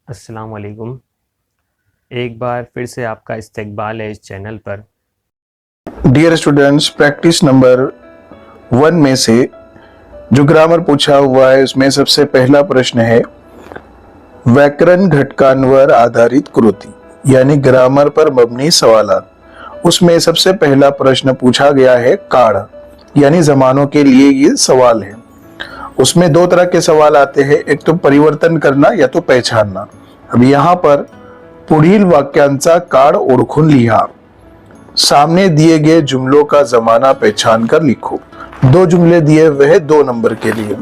अस्सलाम वालेकुम। एक बार फिर से आपका इस्तकबाल है इस चैनल पर। डियर स्टूडेंट्स, प्रैक्टिस नंबर 1 में से जो ग्रामर पूछा हुआ है उसमें सबसे पहला प्रश्न है व्याकरण घटकांवर आधारित कृति, यानी ग्रामर पर मबनी सवालात। उसमें सबसे पहला प्रश्न पूछा गया है काढ़, यानी जमानों के लिए ये सवाल है। उसमें दो तरह के सवाल आते हैं, एक तो परिवर्तन करना या तो पहचानना। अब यहाँ पर पुढील वाक्यांचा काळ ओळखून लिहा, सामने दिए गए जुमलों का जमाना पहचान कर लिखो। दो जुमले दिए हुए हैं 2 नंबर के लिए।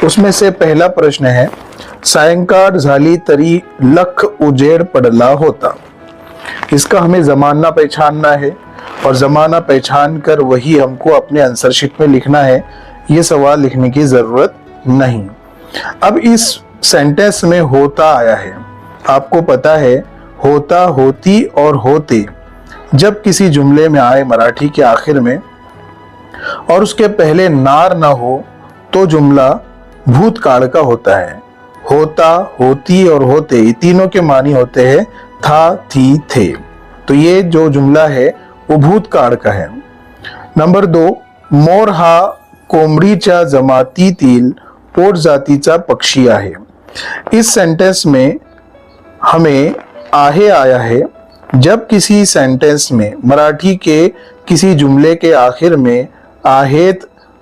उसमें से पहला प्रश्न है सायंकाळ झाली तरी लख उजेड पडला होता। इसका हमें जमाना पहचानना है और जमाना पहचान कर वही हमको अपने आंसर शीट में लिखना है। ये सवाल लिखने की जरूरत नहीं। अब इस सेंटेंस में होता आया है, आपको पता है होता, होती और होते जब किसी जुमले में आए मराठी के आखिर में और उसके पहले नार ना हो तो जुमला भूतकाल का होता है। होता, होती और होते ये तीनों के मानी होते हैं था, थी, थे। तो ये जो जुमला है वो भूतकाळ का है। नंबर 2, मोर हा कोंबडीच्या जमातीतील पोट जातीचा पक्षी आहे। इस सेंटेंस में हमें आहे आया है जब किसी सेंटेंस में मराठी के किसी जुमले के आखिर में आहेत,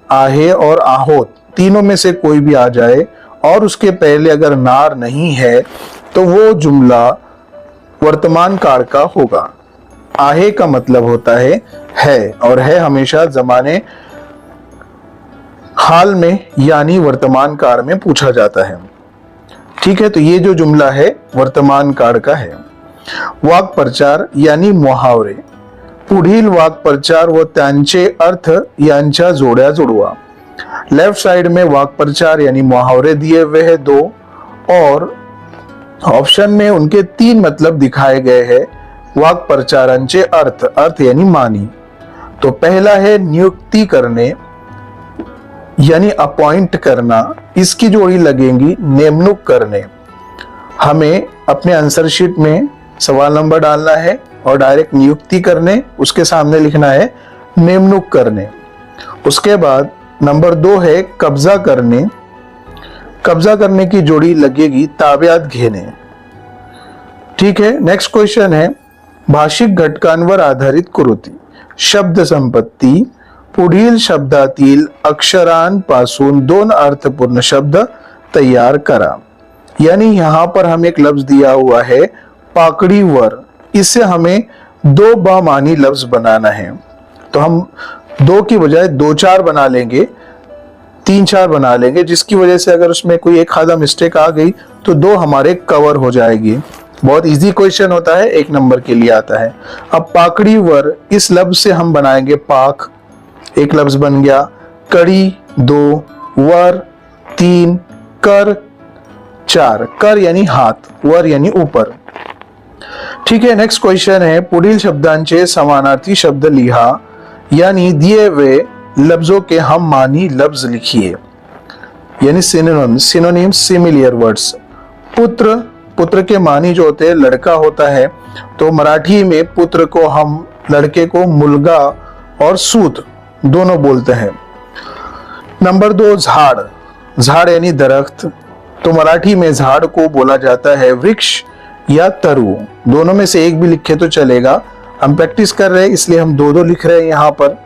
आहे और आहोत तीनों में से कोई भी आ जाए और उसके पहले अगर नार नहीं है तो वो जुमला वर्तमान काल का होगा। आहे का मतलब होता है और है हमेशा जमाने हाल में यानी वर्तमान काल में पूछा जाता है। ठीक है, तो ये जो जुमला है वर्तमान काळ का है। वाक्प्रचार यानी मुहावरे, पुढील वाक्प्रचार व त्यांचे अर्थ यांच्या जोड्या जुड़वा। लेफ्ट साइड में वाक्प्रचार यानी मुहावरे दिए हुए हैं 2 और ऑप्शन में उनके 3 मतलब दिखाए गए हैं। वाक्प्रचारांचे अर्थ, अर्थ यानी मानी। तो पहला है नियुक्ति करने यानी अपॉइंट करना, इसकी जोड़ी लगेगी नेमणूक करने। हमें अपने आंसर शीट में सवाल नंबर डालना है और डायरेक्ट नियुक्ति करने, उसके सामने लिखना है नेमणूक करने। उसके बाद नंबर 2 है कब्जा करने, कब्जा करने की जोड़ी लगेगी ताब्यात घेणे। ठीक है, नेक्स्ट क्वेश्चन है भाषिक घटकांवर आधारित कृती, शब्द संपत्ती। पुढील शब्दातील अक्षरांपासून 2 अर्थपूर्ण शब्द तैयार करा। यानी यहां पर हम एक लफ्ज दिया हुआ है पाकड़ी वर, इससे हमें 2 बामानी लफ्ज बनाना है। तो हम 2 की बजाय 2-4 बना लेंगे, 3-4 बना लेंगे, जिसकी वजह से अगर उसमें कोई एक आधा मिस्टेक आ गई तो 2 हमारे कवर हो जाएगी। बहुत इजी क्वेश्चन होता है, 1 नंबर के लिए आता है। अब पाकड़ी वर, इस लफ्ज से हम बनाएंगे पाक, एक लफ्ज बन गया। कड़ी 2, वर 3, कर 4, कर यानी हाथ, वर यानी ऊपर। ठीक है, नेक्स्ट क्वेश्चन है पुढील शब्दांचे समानार्थी शब्द लिहा, यानी दिए हुए लफ्जों के हम मानी लफ्ज लिखिए, यानी सिनोनिम सिमिलियर वर्ड्स। पुत्र, पुत्र के मानी जो होते हैं लड़का होता है, तो मराठी में पुत्र को हम लड़के को मुलगा और सूत दोनों बोलते हैं। नंबर 2 झाड़, झाड़ यानी दरख्त, तो मराठी में झाड़ को बोला जाता है वृक्ष या तरु, दोनों में से एक भी लिखे तो चलेगा। हम प्रैक्टिस कर रहे हैं इसलिए हम 2-2 लिख रहे हैं यहां पर।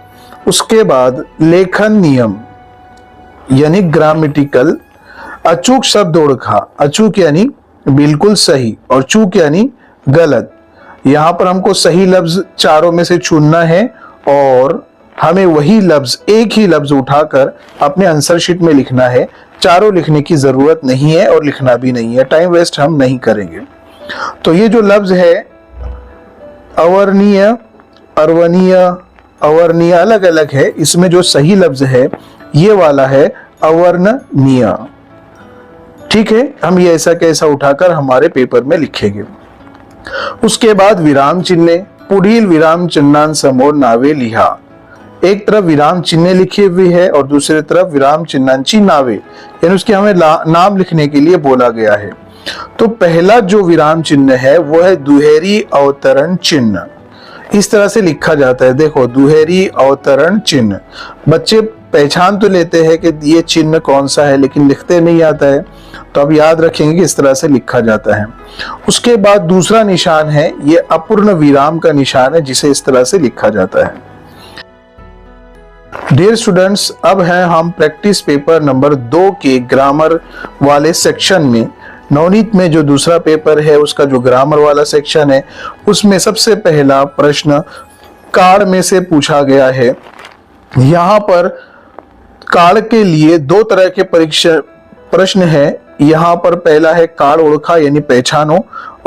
उसके बाद लेखन नियम यानी ग्रामेटिकल, अचूक शब्द ओळखा, अचूक यानी बिल्कुल सही और चूक यानी गलत। यहां पर हमको सही लफ्ज चारों में से चुनना है और हमें वही लफ्ज, एक ही लफ्ज उठाकर अपने आंसर शीट में लिखना है। चारों लिखने की जरूरत नहीं है और लिखना भी नहीं है, टाइम वेस्ट हम नहीं करेंगे। तो ये जो लफ्ज है अवर्णीय, अर्वणीय, अवर्णीय अलग अलग है, इसमें जो सही लफ्ज है ये वाला है अवर्णनीय। ठीक है, हम ये ऐसा कैसा उठाकर हमारे पेपर में लिखेंगे। उसके बाद विराम चिन्ह, पुढील विराम चिन्हांसमोर नावे लिहा। एक तरफ विराम चिन्ह लिखी हुई है और दूसरी तरफ विराम चिन्हांची नावे, यानी उसके हमें नाम लिखने के लिए बोला गया है। तो पहला जो विराम चिन्ह है वो है दुहेरी अवतरण चिन्ह। इस तरह से लिखा जाता है, देखो दुहेरी अवतरण चिन्ह। बच्चे पहचान तो लेते हैं कि ये चिन्ह कौन सा है, लेकिन लिखते नहीं आता है, तो अब याद रखेंगे कि इस तरह से लिखा जाता है। उसके बाद दूसरा निशान है, ये अपूर्ण विराम का निशान है, जिसे इस तरह से लिखा जाता है। डियर स्टूडेंट्स, अब है हम प्रैक्टिस पेपर नंबर 2 के ग्रामर वाले सेक्शन में। नवनीत में जो दूसरा पेपर है उसका जो ग्रामर वाला सेक्शन है, उसमें सबसे पहला प्रश्न कार्ड में से पूछा गया है। यहाँ पर कार्ड के लिए 2 तरह के परीक्षा प्रश्न है। यहाँ पर पहला है कार्ड ओळखा यानी पहचानो,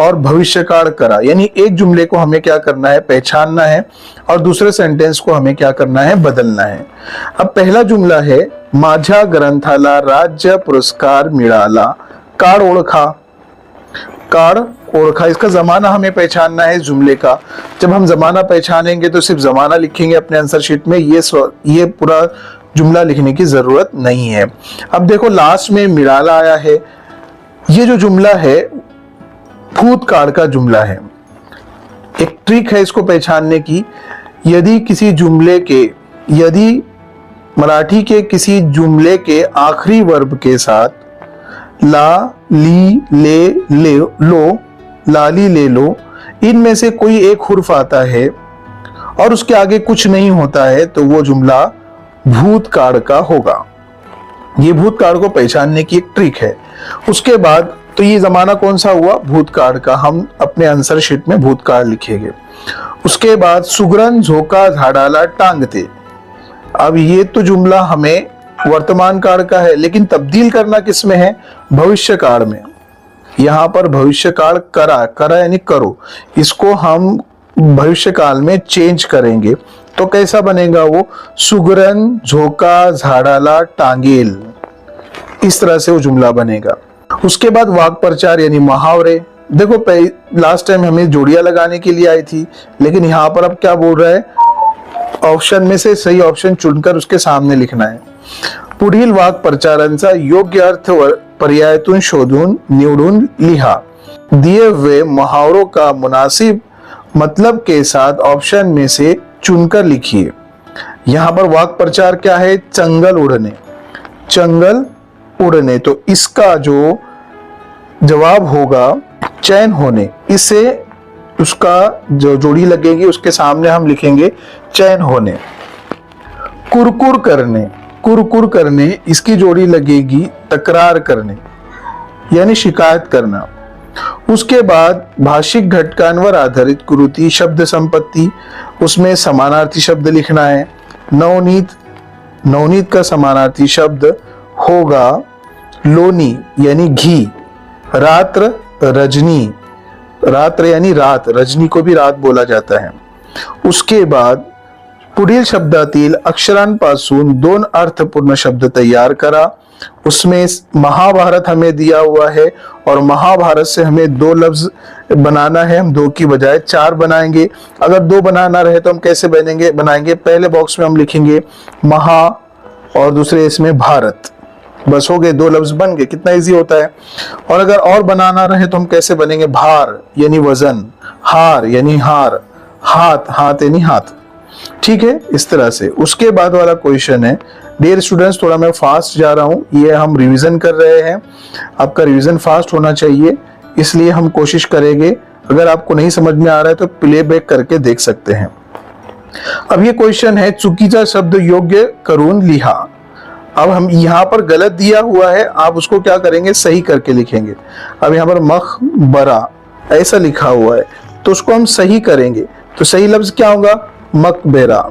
और भविष्य काळ करा यानी एक जुमले को हमें क्या करना है, पहचानना है, और दूसरे सेंटेंस को हमें क्या करना है, बदलना है। अब पहला जुमला है, माझ्या ग्रंथाला राज्य पुरस्कार मिळाला। कार्ड ओळखा, कार्ड ओळखा, इसका जमाना हमें पहचानना है इस जुमले का। जब हम जमाना पहचानेंगे तो सिर्फ जमाना लिखेंगे अपने आंसर शीट में, ये पूरा जुमला लिखने की जरूरत नहीं है। अब देखो लास्ट में मिराला आया है, ये जो जुमला है भूतकाल का जुमला है। एक ट्रिक है इसको पहचानने की, यदि मराठी के किसी जुमले के आखिरी वर्ब के साथ ला, ली, ले, लो, लाली, ले लो, इनमें से कोई एक हुर्फ आता है और उसके आगे कुछ नहीं होता है, तो वो जुमला भूतकाल का होगा। ये भूतकाल को पहचानने की एक ट्रिक है। उसके बाद तो ये जमाना कौन सा हुआ, भूतकाल का, हम अपने आंसर शीट में भूतकाल लिखेंगे। उसके बाद सुगरण झोका झाडाला टांगते। अब ये तो जुमला हमें वर्तमान काल का है, लेकिन तब्दील करना किस में है, भविष्य काल में। यहाँ पर भविष्य काल करा, करा यानी करो, इसको हम भविष्य काल में चेंज करेंगे, तो कैसा बनेगा वो, सुगरण झोका झाडाला टांगेल, इस तरह से वो जुमला बनेगा। उसके बाद वाक्य प्रचार यानी मुहावरे। देखो लास्ट टाइम हमें जोड़ियां लगाने के लिए आई थी, लेकिन यहाँ पर अब क्या बोल रहा है, ऑप्शन में से सही ऑप्शन चुनकर उसके सामने लिखना है। पुढील वाक्य प्रचारांचा योग्य अर्थ पर्यायातून शोधून निवडून लिहा। दिए हुए मुहावरों का मुनासिब मतलब के साथ ऑप्शन में से चुनकर लिखिए। यहाँ पर वाक्य प्रचार क्या है, चंगल उड़ने, चंगल उड़ने, तो इसका जो जवाब होगा चैन होने। इसे उसका जो जोड़ी लगेगी उसके सामने हम लिखेंगे चैन होने। कुरकुर करने, कुरकुर करने, इसकी जोड़ी लगेगी तकरार करने यानी शिकायत करना। उसके बाद भाषिक घटकांवर आधारित कृति शब्द संपत्ति, उसमें समानार्थी शब्द लिखना है। नवनीत, नवनीत का समानार्थी शब्द होगा लोनी यानी घी। रात्र, रजनी, रात्र यानी रात, रजनी को भी रात बोला जाता है। उसके बाद पुढील शब्दातील अक्षरांपासून 2 अर्थपूर्ण शब्द तैयार करा। उसमें महाभारत हमें दिया हुआ है और महाभारत से हमें 2 लफ्ज बनाना है, हम 2 की बजाय 4 बनाएंगे। अगर 2 बनाना रहे तो हम कैसे बनाएंगे, पहले बॉक्स में हम लिखेंगे महा और दूसरे इसमें भारत, बस हो गए, 2 लफ्ज बन गए, कितना इजी होता है। और अगर और बनाना रहे तो हम कैसे बनेंगे, भार यानी वजन, हार यानी हार, हाथ, हाथ यानी हाथ, ठीक है, इस तरह से। उसके बाद वाला क्वेश्चन है, डियर स्टूडेंट्स थोड़ा मैं फास्ट जा रहा हूं, ये हम रिवीजन कर रहे हैं, आपका रिवीजन फास्ट होना चाहिए, इसलिए हम कोशिश करेंगे। अगर आपको नहीं समझ में आ रहा है तो प्लेबैक करके देख सकते हैं। अब ये क्वेश्चन है, चुकीचा शब्द योग्य करून लिहा। अब हम यहाँ पर गलत दिया हुआ है, आप उसको क्या करेंगे, सही करके लिखेंगे। अब यहाँ पर मकबरा ऐसा लिखा हुआ है, तो उसको हम सही करेंगे, तो सही लफ्ज क्या होगा, मकबरा।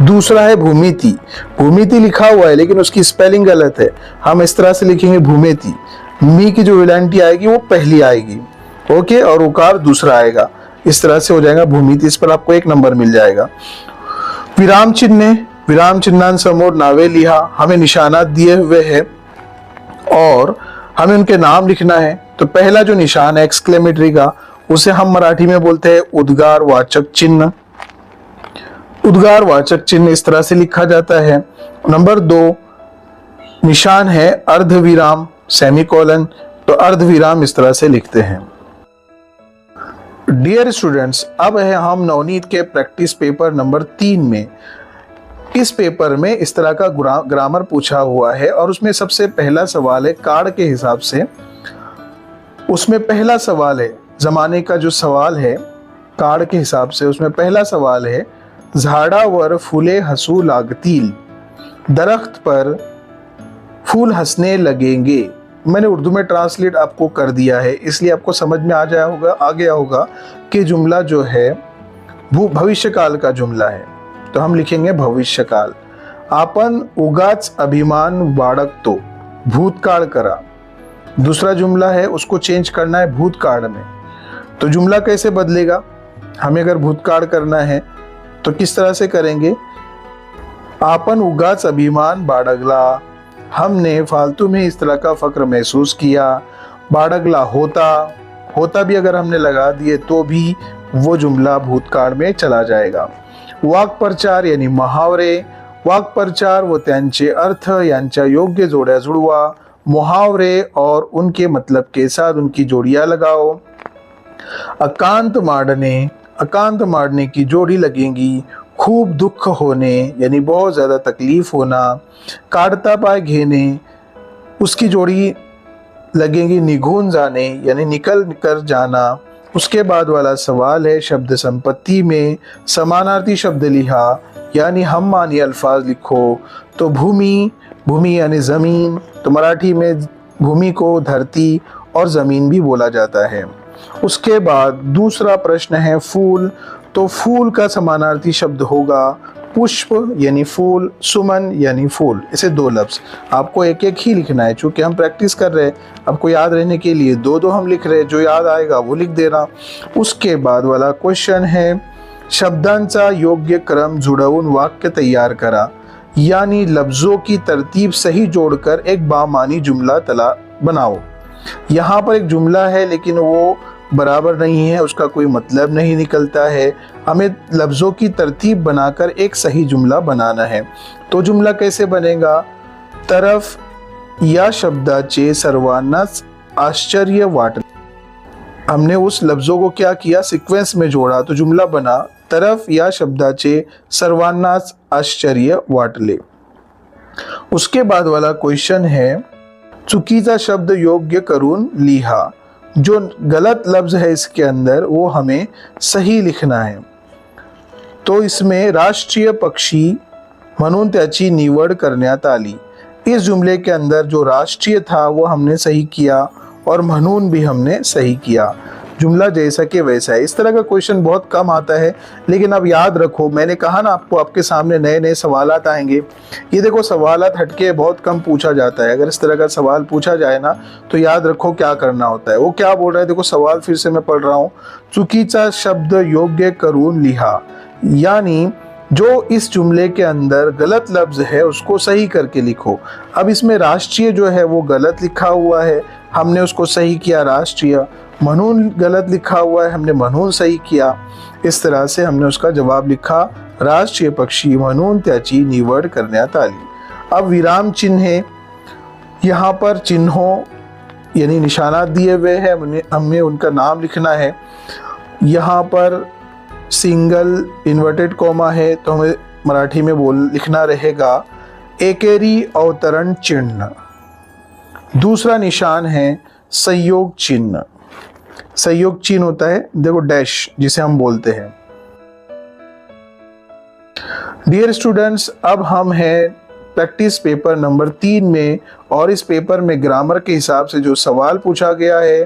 दूसरा है भूमिति, भूमिति लिखा हुआ है लेकिन उसकी स्पेलिंग गलत है, हम इस तरह से लिखेंगे भूमिति। मी की जो विलांटी आएगी वो पहली आएगी, ओके, और उकार दूसरा आएगा, इस तरह से हो जाएगा भूमिति। इस पर आपको 1 नंबर मिल जाएगा। विराम चिन्ह, विराम चिन्हांसमोर नावे लिहा, हमें निशानात दिए हुए हैं और हमें उनके नाम लिखना है। तो पहला जो निशान है एक्सक्लेमेटरी का, उसे हम मराठी में बोलते हैं उद्गार वाचक चिन्ह। उद्गार वाचक चिन्ह इस तरह से लिखा जाता है। नंबर 2 निशान है अर्धविराम, सेमीकोलन, तो तो अर्धविराम इस तरह से लिखते हैं। डियर स्टूडेंट्स, अब है हम नवनीत के प्रैक्टिस पेपर नंबर 3 में। इस पेपर में इस तरह का ग्रामर पूछा हुआ है और उसमें सबसे पहला सवाल है कार्ड के हिसाब से। उसमें पहला सवाल है, जमाने का जो सवाल है कार्ड के हिसाब से, उसमें पहला सवाल है झाडावर फुले हंसू लागतील, दरख्त पर फूल हंसने लगेंगे। मैंने उर्दू में ट्रांसलेट आपको कर दिया है, इसलिए आपको समझ में आ गया होगा कि जुमला जो है भविष्यकाल का जुमला है। तो हम लिखेंगे भविष्यकाल। आपण उगाच अभिमान बाळगतो, भूतकाळ करा। दूसरा जुमला है, उसको चेंज करना है भूतकाळ में। तो जुमला कैसे बदलेगा? हमें अगर भूतकाळ करना है तो किस तरह से करेंगे? आपण उगाच अभिमान बाळगला, हमने फालतू में इस तरह का फक्र महसूस किया। बाळगला होता भी अगर हमने लगा दिए तो भी वो जुमला भूतकाळ में चला जाएगा। वाक्प्रचार यानी मुहावरे, वाक्प्रचार व त्यांचे अर्थ यांच्या योग्य जोड्या जुड़वा। मुहावरे और उनके मतलब के साथ उनकी जोड़ियां लगाओ। अकांत मारने की जोड़ी लगेंगी। खूब दुख होने यानी बहुत ज़्यादा तकलीफ होना। काढता पाय घेने, उसकी जोड़ी लगेंगी निघून जाने यानी निकल कर जाना। उसके बाद वाला सवाल है शब्द संपत्ति में समानार्थी शब्द लिहा यानी हम मानी अल्फाज लिखो। तो भूमि यानी ज़मीन, तो मराठी में भूमि को धरती और ज़मीन भी बोला जाता है। उसके बाद दूसरा प्रश्न है फूल, तो फूल का समानार्थी शब्द होगा पुष्प यानी फूल, सुमन यानी फूल। ऐसे 2 लफ्ज़ आपको एक एक ही लिखना है, चूँकि हम प्रैक्टिस कर रहे हैं आपको याद रहने के लिए 2 हम लिख रहे हैं, जो याद आएगा वो लिख देना। उसके बाद वाला क्वेश्चन है शब्दांचा योग्य क्रम जुड़वून वाक्य तैयार करा, यानी लफ्ज़ों की तरतीब सही जोड़कर एक बामानी जुमला बनाओ। यहाँ पर एक जुमला है लेकिन वो बराबर नहीं है, उसका कोई मतलब नहीं निकलता है। हमें लफ्ज़ों की तरतीब बनाकर एक सही जुमला बनाना है। तो जुमला कैसे बनेगा? तरफ या शब्दाचे सर्वांनाच आश्चर्य वाटले। हमने उस लफ्ज़ों को क्या किया? सीक्वेंस में जोड़ा, तो जुमला बना तरफ या शब्दाचे सर्वांनाच आश्चर्य वाटले। उसके बाद वाला क्वेश्चन है चुकीचा शब्द योग्य करून लिहा, जो गलत लफ्ज़ है इसके अंदर वो हमें सही लिखना है। तो इसमें राष्ट्रीय पक्षी म्हणून त्याची निवड करण्यात आली। इस जुमले के अंदर जो राष्ट्रीय था वो हमने सही किया और म्हणून भी हमने सही किया। जुमला जैसा कि वैसा है। इस तरह का क्वेश्चन बहुत कम आता है, लेकिन अब याद रखो, मैंने कहा ना आपको आपके सामने नए नए सवालात आएंगे। ये देखो सवालात हटके बहुत कम पूछा जाता है। अगर इस तरह का सवाल पूछा जाए ना तो याद रखो क्या करना होता है। वो क्या बोल रहा है, देखो सवाल फिर से मैं पढ़ रहा हूँ। चुकीचा शब्द योग्य करून लिहा, यानी जो इस जुमले के अंदर गलत लफ्ज़ है उसको सही करके लिखो। अब इसमें राष्ट्रीय जो है वो गलत लिखा हुआ है, हमने उसको सही किया राष्ट्रीय। म्हणून गलत लिखा हुआ है, हमने म्हणून सही किया। इस तरह से हमने उसका जवाब लिखा राष्ट्रीय पक्षी म्हणून त्याची निवड करण्यात आली। अब विराम चिन्ह है, यहाँ पर चिन्हों यानी निशानात दिए हुए हैं, हमें उनका नाम लिखना है। यहाँ पर सिंगल इन्वर्टेड कॉमा है तो हमें मराठी में लिखना रहेगा एकेरी अवतरण चिन्ह। दूसरा निशान है संयोग चिन्ह। संयोग चिन्ह होता है देखो डैश, जिसे हम बोलते हैं। डियर स्टूडेंट्स, अब हम हैं प्रैक्टिस पेपर नंबर 3 में, और इस पेपर में ग्रामर के हिसाब से जो सवाल पूछा गया है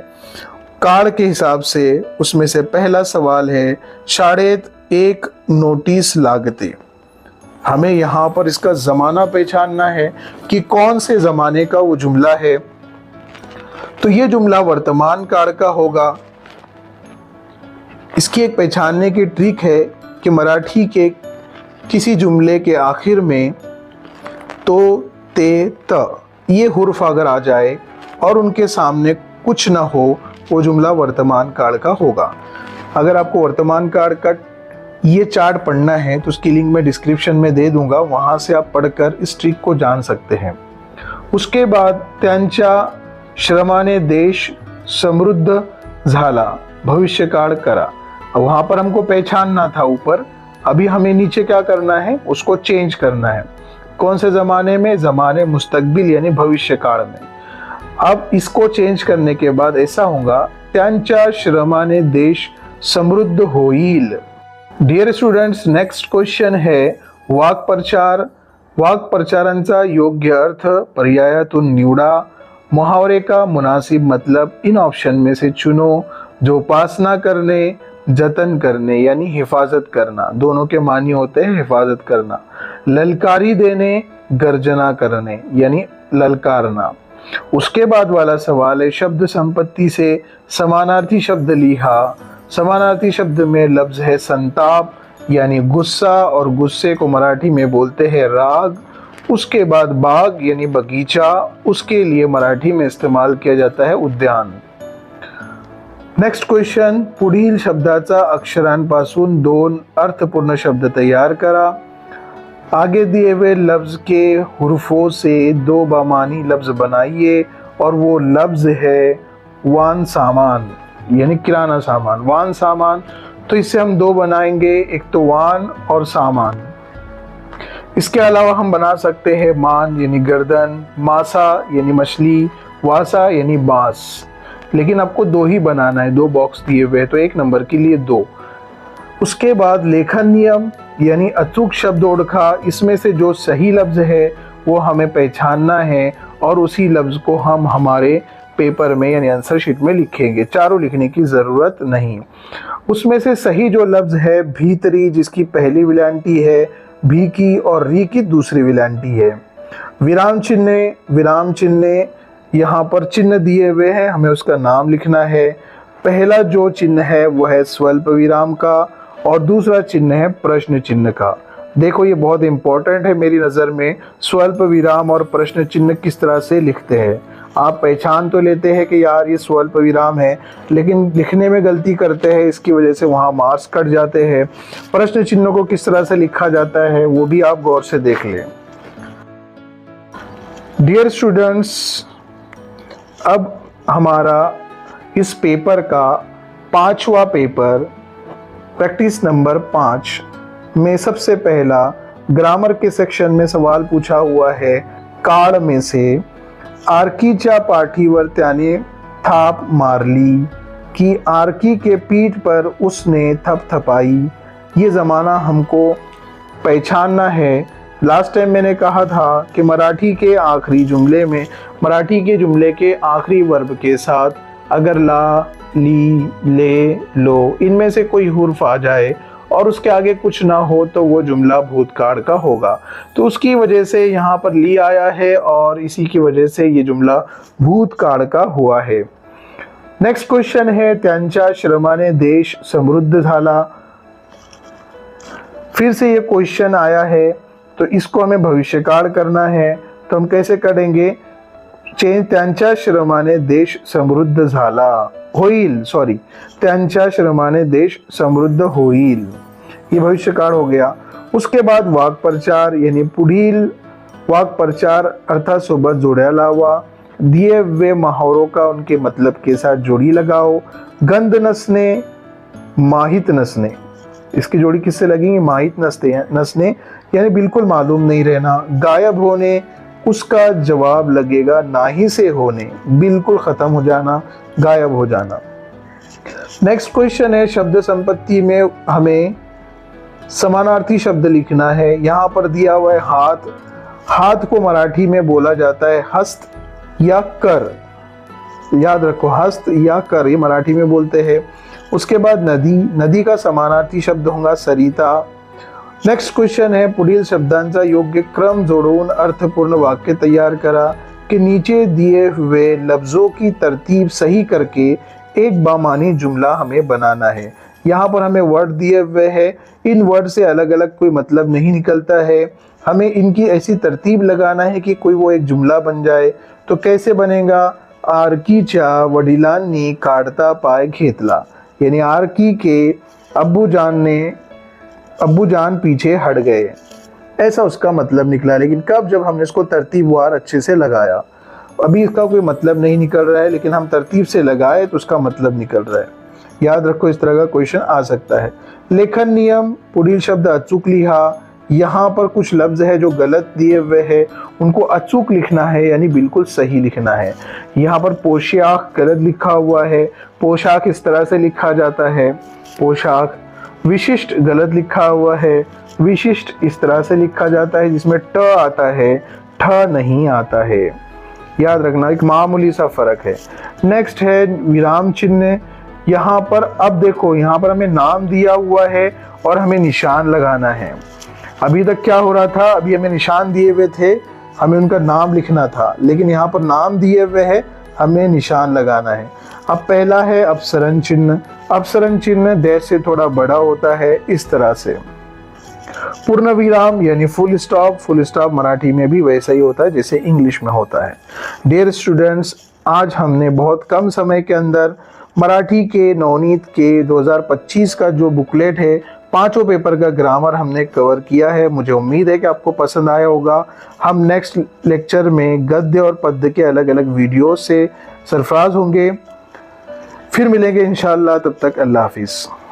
कार्ड के हिसाब से, उसमें से पहला सवाल है शाळेत एक नोटिस लागते। हमें यहाँ पर इसका ज़माना पहचानना है कि कौन से ज़माने का वो जुमला है। तो ये जुमला वर्तमान काल का होगा। इसकी एक पहचानने की ट्रिक है कि मराठी के किसी जुमले के आखिर में तो, ते, त ये हुर्फ अगर आ जाए और उनके सामने कुछ ना हो, वो जुमला वर्तमान काल का होगा। अगर आपको वर्तमान काल का ये चार्ट पढ़ना है तो उसकी लिंक मैं डिस्क्रिप्शन में दे दूंगा, वहाँ से आप पढ़कर इस ट्रिक को जान सकते हैं। उसके बाद त्यांच्या श्रमाने देश समृद्ध झाला, भविष्यकाळ करा। वहां पर हमको पहचानना था ऊपर, अभी हमें नीचे क्या करना है, उसको चेंज करना है। कौन से जमाने में? जमाने मुस्तकबिल यानी भविष्यकाळ में। अब इसको चेंज करने के बाद ऐसा होगा, त्यांच्या श्रमाने देश समृद्ध होईल। डियर स्टूडेंट्स, नेक्स्ट क्वेश्चन है वाक्प्रचार। वाक्प्रचारांचा योग्य अर्थ पर्यायातून निवडा। मुहावरे का मुनासिब मतलब इन ऑप्शन में से चुनो। जो उपासना करने, जतन करने यानी हिफाजत करना, दोनों के मानी होते हैं हिफाजत करना। ललकारी देने, गर्जना करने यानी ललकारना। उसके बाद वाला सवाल है शब्द संपत्ति से समानार्थी शब्द लिहा। समानार्थी शब्द में लफ्ज है संताप यानी गुस्सा, और गुस्से को मराठी में बोलते हैं राग। उसके बाद बाग यानी बगीचा, उसके लिए मराठी में इस्तेमाल किया जाता है उद्यान। नेक्स्ट क्वेश्चन, पुढील शब्दाचा अक्षरांपासून 2 अर्थपूर्ण शब्द तैयार करा। आगे दिए हुए लफ्ज के हुर्फों से 2 बामानी लफ्ज बनाइए, और वो लफ्ज है वान सामान यानी किराना सामान। वान सामान, तो इससे हम 2 बनाएंगे, एक तो वान और सामान। इसके अलावा हम बना सकते हैं मान यानी गर्दन, मासा यानी मछली, वासा यानी बांस। लेकिन आपको 2 ही बनाना है, 2 बॉक्स दिए हुए हैं, तो 1 नंबर के लिए 2। उसके बाद लेखन नियम यानी अचूक शब्द ओळखा। इसमें से जो सही लफ्ज है वो हमें पहचानना है, और उसी लफ्ज को हम हमारे पेपर में यानी आंसर शीट में लिखेंगे। चारों लिखने की ज़रूरत नहीं। उसमें से सही जो लफ्ज है भीतरी, जिसकी पहली विलांटी है भी की और री की दूसरी विलांटी है। विराम चिन्ह यहाँ पर चिन्ह दिए हुए हैं, हमें उसका नाम लिखना है। पहला जो चिन्ह है वो है स्वल्प विराम का, और दूसरा चिन्ह है प्रश्न चिन्ह का। देखो ये बहुत इंपॉर्टेंट है मेरी नज़र में, स्वल्प विराम और प्रश्न चिन्ह किस तरह से लिखते हैं। आप पहचान तो लेते हैं कि यार ये स्वल्प विराम है, लेकिन लिखने में गलती करते हैं, इसकी वजह से वहाँ मार्क्स कट जाते हैं। प्रश्न चिन्ह को किस तरह से लिखा जाता है वो भी आप गौर से देख लें। डियर स्टूडेंट्स, अब हमारा इस पेपर का 5वां पेपर प्रैक्टिस नंबर 5 में सबसे पहला ग्रामर के सेक्शन में सवाल पूछा हुआ है। काळ में से आरकीच्या पाठीवर त्याने थाप मारली, कि आरकी के पीठ पर उसने थपथपाई। ये ज़माना हमको पहचानना है। लास्ट टाइम मैंने कहा था कि मराठी के आखिरी जुमले में, मराठी के जुमले के आखिरी वर्ब के साथ अगर ला, ली, ले, लो इनमें से कोई हुर्फ आ जाए और उसके आगे कुछ ना हो तो वो जुमला भूतकाल का होगा। तो उसकी वजह से यहाँ पर ली आया है, और इसी की वजह से ये जुमला भूतकाल का हुआ है। नेक्स्ट क्वेश्चन है त्यांच्या श्रमाने देश समृद्ध झाला। फिर से ये क्वेश्चन आया है, तो इसको हमें भविष्यकाल करना है। तो हम कैसे करेंगे? त्यांच्या श्रमाने देश समृद्ध झाला होईल, त्यांच्या श्रमाने देश समृद्ध होईल, ये भविष्यकाळ हो गया। उसके बाद वाक्प्रचार यानी पुढील वाक्प्रचार अर्थासोबत जोड्या लावा। दिए हुए मुहावरों का उनके मतलब के साथ जोड़ी लगाओ। गंध नसने, माहित नसने, इसकी जोड़ी किससे लगेंगी? माहित नसने यानी बिल्कुल मालूम नहीं रहना। गायब होने, उसका जवाब लगेगा नाही से होने, बिल्कुल खत्म हो जाना, गायब हो जाना। नेक्स्ट क्वेश्चन है शब्द संपत्ति में हमें समानार्थी शब्द लिखना है। यहाँ पर दिया हुआ है हाथ। हाथ को मराठी में बोला जाता है हस्त या कर। याद रखो, हस्त या कर ये मराठी में बोलते हैं। उसके बाद नदी, नदी का समानार्थी शब्द होगा सरिता। नेक्स्ट क्वेश्चन है पुढील शब्दांचा योग्य क्रम जोड़ून अर्थपूर्ण वाक्य तैयार करा, कि नीचे दिए हुए लफ्जों की तरतीब सही करके एक बामानी जुमला हमें बनाना है। यहाँ पर हमें वर्ड दिए हुए हैं, इन वर्ड से अलग अलग कोई मतलब नहीं निकलता है, हमें इनकी ऐसी तरतीब लगाना है कि कोई वो एक जुमला बन जाए। तो कैसे बनेगा? आरकीच्या वडिलांनी काढता पाय घेतला, यानी आरकी के अब्बू जान पीछे हट गए, ऐसा उसका मतलब निकला। लेकिन कब? जब हमने इसको तरतीबवार अच्छे से लगाया। अभी इसका कोई मतलब नहीं निकल रहा है, लेकिन हम तरतीब से लगाए तो उसका मतलब निकल रहा है। याद रखो, इस तरह का क्वेश्चन आ सकता है। लेखन नियम, पुढील शब्द अचूक लिहा। यहाँ पर कुछ लफ्ज है जो गलत दिए हुए हैं, उनको अचूक लिखना है, यानी बिल्कुल सही लिखना है। यहाँ पर पोशाक गलत लिखा हुआ है, पोशाक इस तरह से लिखा जाता है पोशाक। विशिष्ट गलत लिखा हुआ है, विशिष्ट इस तरह से लिखा जाता है जिसमें ट आता है, ठ नहीं आता है। याद रखना, एक मामूली सा फर्क है। नेक्स्ट है विराम चिन्ह। यहाँ पर अब देखो, यहाँ पर हमें नाम दिया हुआ है और हमें निशान लगाना है। अभी तक क्या हो रहा था, अभी हमें निशान दिए हुए थे, हमें उनका नाम लिखना था, लेकिन यहाँ पर नाम दिए हुए है, हमें निशान लगाना है। अब पहला है अपसरण चिन्ह। अपसरण चिन्ह डैश से थोड़ा बड़ा होता है, इस तरह से। पूर्ण विराम यानी full stop. Full stop Marathi में भी वैसा ही होता है जैसे इंग्लिश में होता है। डियर स्टूडेंट्स, आज हमने बहुत कम समय के अंदर मराठी के नवनीत के 2025 का जो बुकलेट है, पांचों पेपर का ग्रामर हमने कवर किया है। मुझे उम्मीद है कि आपको पसंद आया होगा। हम नेक्स्ट लेक्चर में गद्य और पद्य के अलग अलग वीडियो से सरफराज होंगे। फिर मिलेंगे इंशाअल्लाह, तब तक अल्लाह हाफिज़।